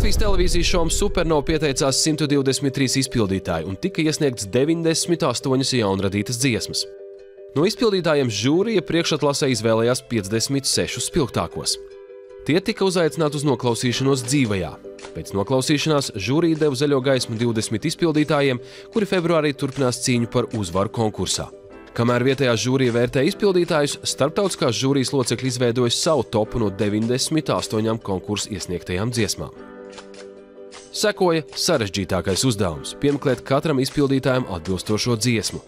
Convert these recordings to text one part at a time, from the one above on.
Latvijas televīzijas šovs Supernova pieteicās 123 izpildītāji un tika iesniegts 98 jaunradītas dziesmas. No izpildītājiem žūrija priekšatlasē izvēlējās 56 spilgtākos. Tie tika uzaicināti uz noklausīšanos dzīvajā. Pēc noklausīšanās žūrija deva zaļo gaismu 20 izpildītājiem, kuri februārī turpinās cīņu par uzvaru konkursā. Kamēr vietējā žūrija vērtē izpildītājus, starptautiskās žūrijas locekļi izveidoja savu topu no 98 konkursu iesniegtajām dziesmām. Sekoja sarežģītākais uzdevums – piemeklēt katram izpildītājam atbilstošo dziesmu.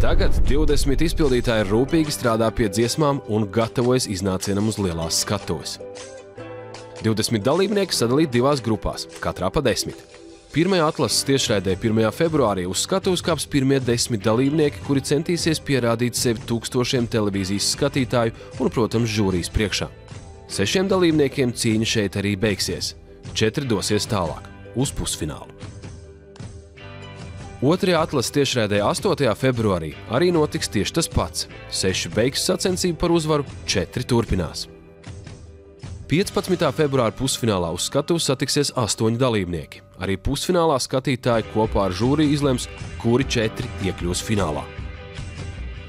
Tagad 20 izpildītāji rūpīgi strādā pie dziesmām un gatavojas iznācienam uz lielās skatuves. 20 dalībnieki sadalīti divās grupās, katrā pa 10. Pirmajā atlases tiešraidē 1. februārī uz skatuves kāps pirmie 10 dalībnieki, kuri centīsies pierādīt sevi tūkstošiem televīzijas skatītāju un, protams, žūrijas priekšā. 6 dalībniekiem cīņa šeit arī beigsies. 4 dosies tālāk, uz pusfinālu. Otrajā atlases tiešraidē 8. februārī arī notiks tieši tas pats. 6 beigs sacensību par uzvaru, 4 turpinās. 15. februāra pusfinālā uz skatuves satiksies 8 dalībnieki. Arī pusfinālā skatītāji kopā ar žūriju izlems, kuri 4 iekļūs finālā.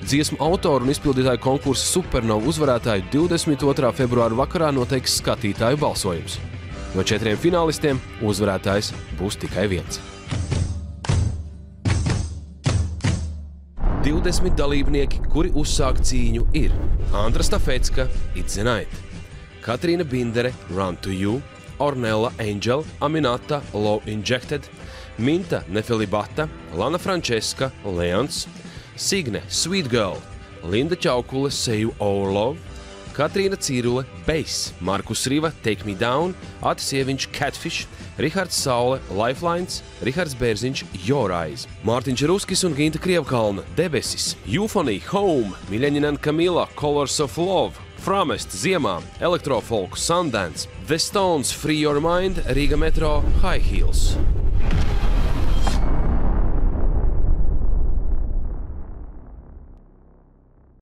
Dziesmu autoru un izpildītāju konkursa Supernova uzvarētāju 22. februāra vakarā noteiks skatītāju balsojums. No 4 finālistiem uzvarētājs būs tikai viens. 20 dalībnieki, kuri uzsāk cīņu, ir Andra Stafecka, It's the Night, Katrīna Bindere, Run to You, Ornella Angel, Aminata, Low Injected, Minta Nefelibata, Lana Franceska, Leons, Signe, Sweet Girl, Linda Čaukule, Say You Our Love, Katrīna Cīrule, Bass, Markus Riva, Take Me Down, Atis Ieviņš, Catfish, Rihards Saule, Lifelines, Rihards Bērziņš, Your Eyes, Mārtiņš Ruskis un Ginta Krievkalna, Debesis, Euphony, Home, Miļaņina un Kamila, Colors of Love, Framest, Ziemā, Elektrofolku, Sundance, The Stones, Free Your Mind, Riga Metro, High Heels.